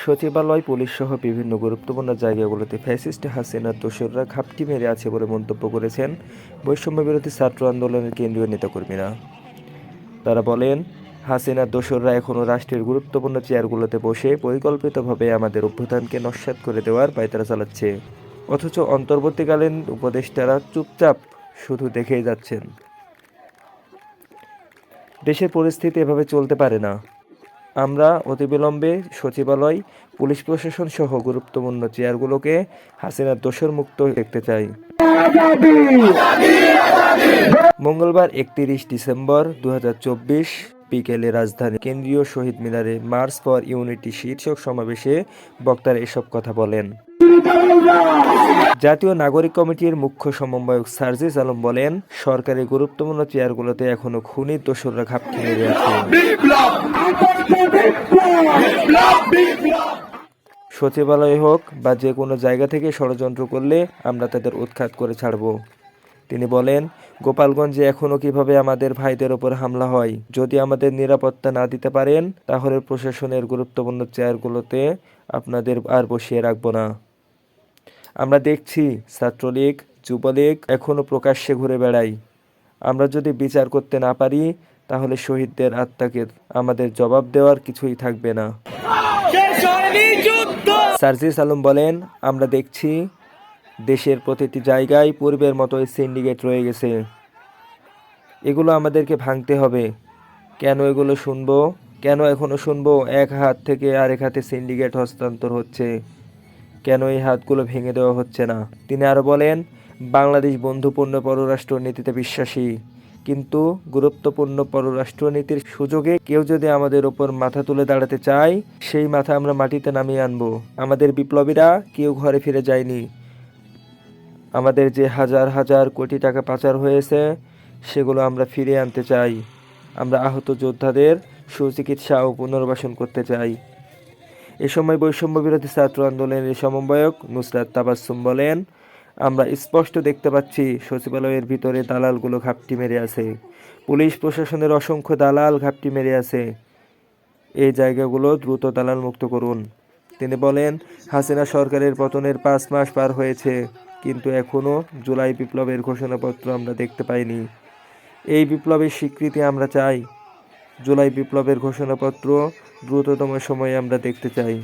সচিবালয়, পুলিশসহ বিভিন্ন গুরুত্বপূর্ণ জায়গাগুলোতে ফ্যাসিস্ট হাসিনার দোসররা ঘাপটি মেরে আছে বলে মন্তব্য করেছেন বৈষম্যবিরোধী ছাত্র আন্দোলনের কেন্দ্রীয় নেতাকর্মীরা। তারা বলেন, হাসিনার দোসররা এখনও রাষ্ট্রের গুরুত্বপূর্ণ চেয়ারগুলোতে বসে পরিকল্পিতভাবে আমাদের অভ্যুত্থানকে নস্যাৎ করে দেওয়ার পায়তারা চালাচ্ছে, অথচ অন্তর্বর্তীকালীন উপদেষ্টারা চুপচাপ শুধু দেখেই যাচ্ছেন। দেশের পরিস্থিতি এভাবে চলতে পারে না। আমরা অতিবিলম্বে সচিবালয়, পুলিশ প্রশাসন সহ গুরুত্বপূর্ণ চেয়ারগুলোকে হাসিনার দোসর মুক্ত দেখতে চাই। মঙ্গলবার 31 ডিসেম্বর 2024 বিকেলে রাজধানী কেন্দ্রীয় শহীদ মিনারে মার্চ ফর ইউনিটি শীর্ষক সমাবেশে বক্তারা এসব কথা বলেন। জাতীয় নাগরিক কমিটির মুখ্য সমন্বয়ক সার্জিস আলম বলেন, সরকারি গুরুত্বপূর্ণ চেয়ারগুলোতে এখনো খুনির দোসররা ঘাপটি মেরে আছে। সচিবালয় হোক বা যে কোনো জায়গা থেকে ষড়যন্ত্র করলে আমরা তাদের উৎখাত করে ছাড়ব। তিনি বলেন, গোপালগঞ্জে এখনও কিভাবে আমাদের ভাইদের ওপর হামলা হয়। যদি আমাদের নিরাপত্তা না দিতে পারেন, তাহলে প্রশাসনের গুরুত্বপূর্ণ চেয়ারগুলোতে আপনাদের আর বসিয়ে রাখব না। আমরা দেখছি ছাত্রলীগ, যুবলীগ এখনও প্রকাশ্যে ঘুরে বেড়ায়। আমরা যদি বিচার করতে না পারি, তাহলে শহীদদের আত্মাকে আমাদের জবাব দেওয়ার কিছুই থাকবে না। সার্জিস আলম বলেন, আমরা দেখছি দেশের প্রতিটি জায়গায় পূর্বের মতোই সিন্ডিকেট রয়ে গেছে। এগুলো আমাদেরকে ভাঙতে হবে। কেন এখনো শুনবো এক হাত থেকে আরেক হাতে সিন্ডিকেট হস্তান্তর হচ্ছে? কেন এই হাতগুলো ভেঙে দেওয়া হচ্ছে না? তিনি আরও বলেন, বাংলাদেশ বন্ধুপূর্ণ পররাষ্ট্র নীতিতে বিশ্বাসী, কিন্তু গুরুত্বপূর্ণ পররাষ্ট্রনীতির সুযোগে কেউ যদি আমাদের ওপর মাথা তুলে দাঁড়াতে চায়, সেই মাথা আমরা মাটিতে নামিয়ে আনব। আমাদের বিপ্লবীরা কেউ ঘরে ফিরে যায়নি। আমাদের যে হাজার হাজার কোটি টাকা পাচার হয়েছে, সেগুলো আমরা ফিরিয়ে আনতে চাই। আমরা আহত যোদ্ধাদের সুচিকিৎসা ও পুনর্বাসন করতে চাই। এ সময় বৈষম্যবিরোধী ছাত্র আন্দোলনের সমন্বয়ক নুসরাত তাবাসসুম বলেন, আমরা স্পষ্ট দেখতে পাচ্ছি সচিবালয়ের ভিতরে দালালগুলো ঘাপটি মেরে আছে। পুলিশ প্রশাসনের অসংখ্য দালাল ঘাপটি মেরে আছে। এই জায়গাগুলো দ্রুত দালাল মুক্ত করুন। তিনি বলেন, হাসিনা সরকারের পতনের 5 মাস পার হয়েছে, কিন্তু এখনও জুলাই বিপ্লবের ঘোষণাপত্র আমরা দেখতে পাইনি। এই বিপ্লবের স্বীকৃতি আমরা চাই। জুলাই বিপ্লবের ঘোষণাপত্র দ্রুততম সময়ে আমরা দেখতে চাই।